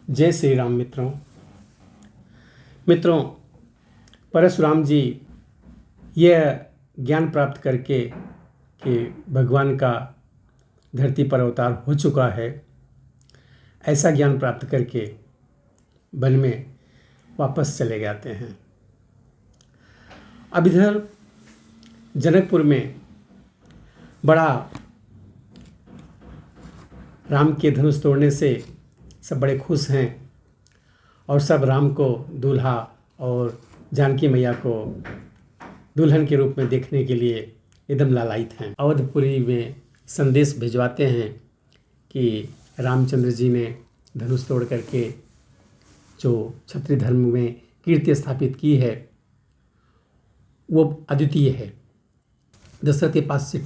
जय श्री राम मित्रों, परशुराम जी यह ज्ञान प्राप्त करके कि भगवान का धरती पर अवतार हो चुका है, ऐसा ज्ञान प्राप्त करके वन में वापस चले जाते हैं। अब इधर जनकपुर में बड़ा राम के धनुष तोड़ने से सब बड़े खुश हैं और सब राम को दूल्हा और जानकी मैया को दुल्हन के रूप में देखने के लिए एकदम लालायित हैं। अवधपुरी में संदेश भिजवाते हैं कि रामचंद्र जी ने धनुष तोड़ करके जो क्षत्रिय धर्म में कीर्ति स्थापित की है वो अद्वितीय है। दशरथ के पास से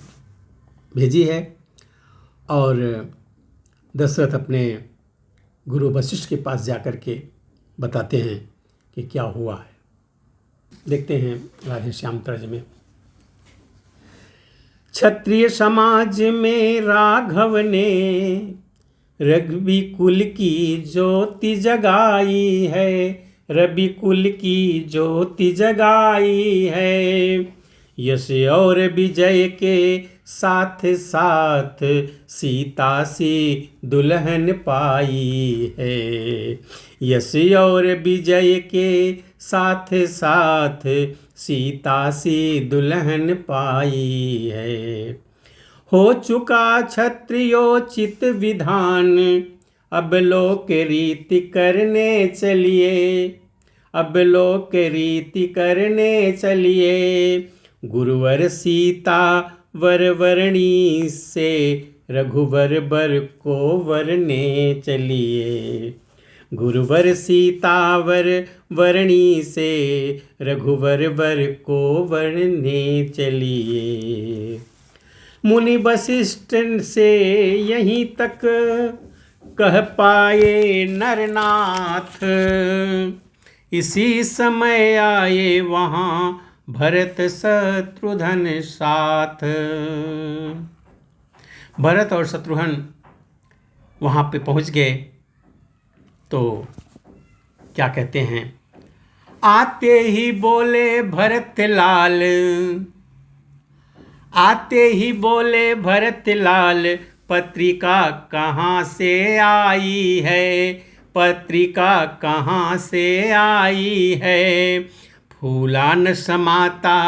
भेजी है और दशरथ अपने गुरु वशिष्ठ के पास जाकर के बताते हैं कि क्या हुआ है। देखते हैं राधे श्याम तर्ज में। क्षत्रिय समाज में राघव ने रघुवी कुल की ज्योति जगाई है, रवि कुल की ज्योति जगाई है। यश और विजय के साथ साथ सीता सी दुल्हन पाई है। यश और विजय के साथ साथ सीता सी दुल्हन पाई है। हो चुका क्षत्रियोचित विधान, अब लोक रीति करने चलिए, अब लोक रीति करने चलिए। गुरुवर सीता वर वरणी से रघुवर बर को वरने चलिए। गुरुवर सीता वर वरणी से रघुवर बर को वरने चलिए। मुनि वशिष्ठ से यहीं तक कह पाए नरनाथ, इसी समय आए वहाँ भरत शत्रुघ्न साथ। भरत और शत्रुघ्न वहाँ पे पहुँच गए तो क्या कहते हैं, आते ही बोले भरत लाल, आते ही बोले भरत लाल, पत्रिका कहाँ से आई है, पत्रिका कहाँ से आई है। फूलान समाता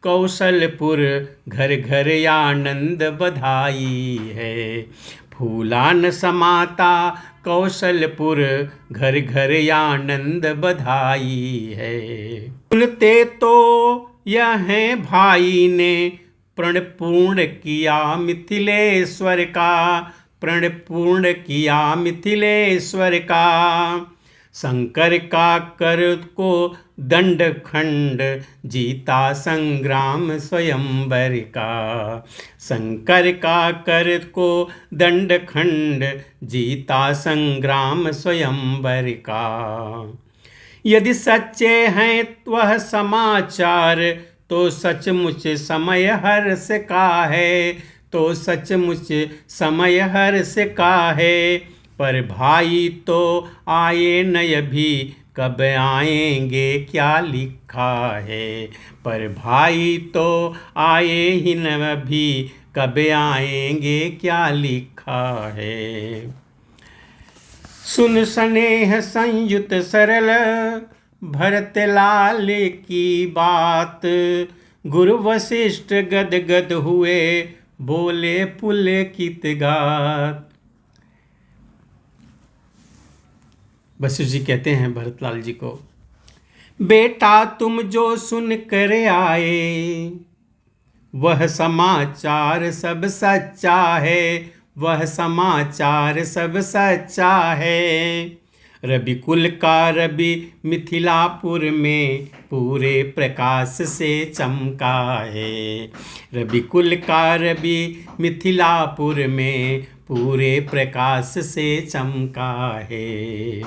कौशलपुर, घर घर आनंद बधाई है। फूलान समाता कौशलपुर, घर घर आनंद बधाई है। सुनते तो यह भाई ने प्रण पूर्ण किया मिथिलेश्वर का, प्रण पूर्ण किया मिथिलेश्वर का। शंकर का कर को दंड खंड, जीता संग्राम स्वयंवर का। शंकर का कर को दंड खंड, जीता संग्राम स्वयंवर का। यदि सच्चे हैं वह समाचार, तो सचमुच समय हर्ष का है, तो सचमुच समय हर्ष का है। पर भाई तो आए न अभी, कब आएंगे क्या लिखा है। पर भाई तो आए ही न अभी, कब आएंगे क्या लिखा है। सुन स्नेह संयुत सरल भरत लाल की बात, गुरु वशिष्ठ गद गद हुए बोले पुलकित गात। वशिष्ठ जी कहते हैं भरतलाल जी को, बेटा तुम जो सुन कर आए, वह समाचार सब सच्चा है, वह समाचार सब सच्चा है। रवि कुल का रवि मिथिलापुर में पूरे प्रकाश से चमका है। रवि कुल का रवि मिथिलापुर में पूरे प्रकाश से चमका है।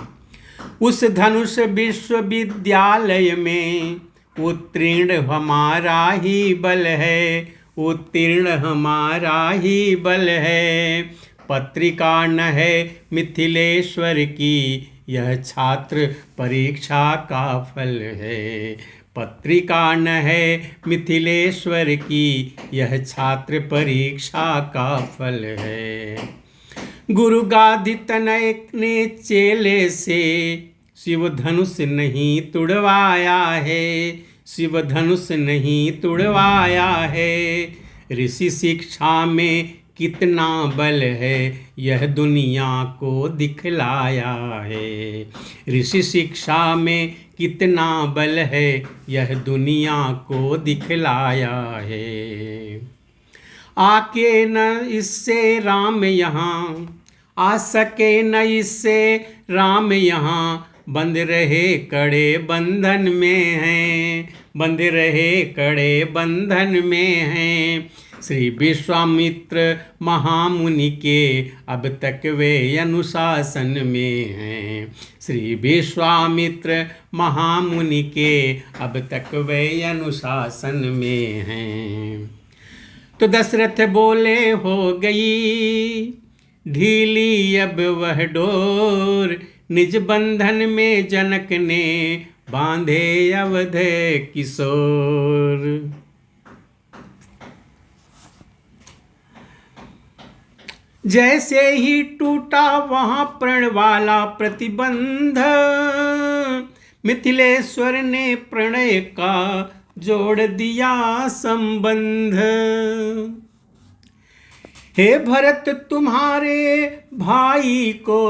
उस धनुष विश्वविद्यालय में उत्तीर्ण हमारा ही बल है, उत्तीर्ण हमारा ही बल है। पत्रिका न है मिथिलेश्वर की, यह छात्र परीक्षा का फल है। पत्रिका न है मिथिलेश्वर की, यह छात्र परीक्षा का फल है। गुरु गादि तनय ने चेले से शिव धनुष नहीं तुड़वाया है, शिव धनुष नहीं तुड़वाया है। ऋषि शिक्षा में कितना बल है, यह दुनिया को दिखलाया है। ऋषि शिक्षा में कितना बल है, यह दुनिया को दिखलाया है। आके न इससे राम यहाँ, आ सके न इससे राम यहाँ, बंद रहे कड़े बंधन में हैं, बंद रहे कड़े बंधन में हैं। श्री विश्वामित्र महामुनि के अब तक वे अनुशासन में हैं, श्री विश्वामित्र महामुनि के अब तक वे अनुशासन में हैं। तो दशरथ बोले हो गई ढीली अब वह डोर, निज बंधन में जनक ने बांधे अवध किशोर। जैसे ही टूटा वहां प्रण वाला प्रतिबंध, मिथिलेश्वर ने प्रणय का जोड़ दिया संबंध। हे भरत तुम्हारे भाई को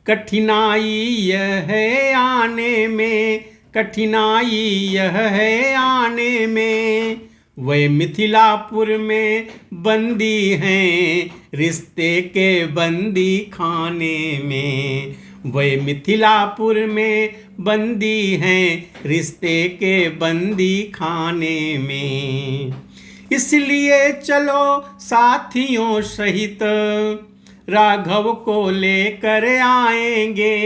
कठिनाई यह है आने में, कठिनाई यह है आने में। वे मिथिलापुर में बंदी हैं रिश्ते के बंदी खाने में, वे मिथिलापुर में बंदी हैं रिश्ते के बंदी खाने में। इसलिए चलो साथियों सहित राघव को लेकर आएंगे,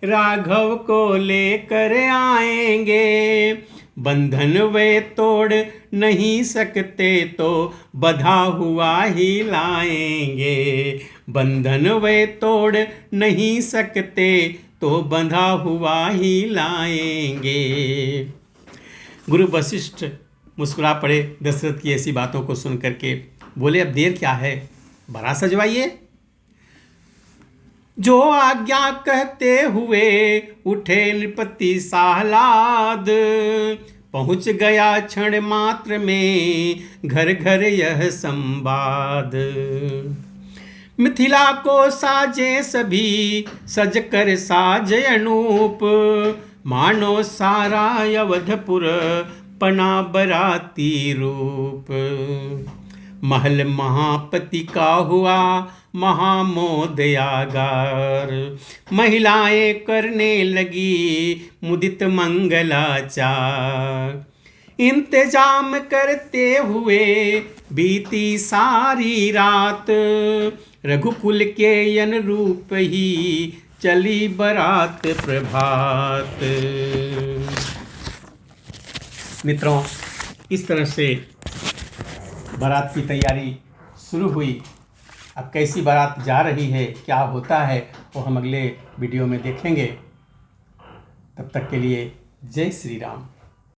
राघव को लेकर आएंगे। बंधन वे तोड़ नहीं सकते तो बंधा हुआ ही लाएंगे, बंधन वे तोड़ नहीं सकते तो बंधा हुआ ही लाएंगे। गुरु वशिष्ठ मुस्कुरा पड़े दशरथ की ऐसी बातों को सुन करके, बोले अब देर क्या है, बारात सजवाइए। जो आज्ञा कहते हुए उठे नृपति साहलाद, पहुँच गया क्षण मात्र में घर घर यह संवाद। मिथिला को साजे सभी सज कर साज अनूप, मानो सारा अवधपुर पना बराती रूप। महल महापति का हुआ महामोदयागार, महिलाएं करने लगी मुदित मंगलाचार। इंतजाम करते हुए बीती सारी रात, रघुकुल के अनुरूप ही चली बारात प्रभात। मित्रों, इस तरह से बारात की तैयारी शुरू हुई। अब कैसी बारात जा रही है, क्या होता है, वो हम अगले वीडियो में देखेंगे। तब तक के लिए जय श्री राम।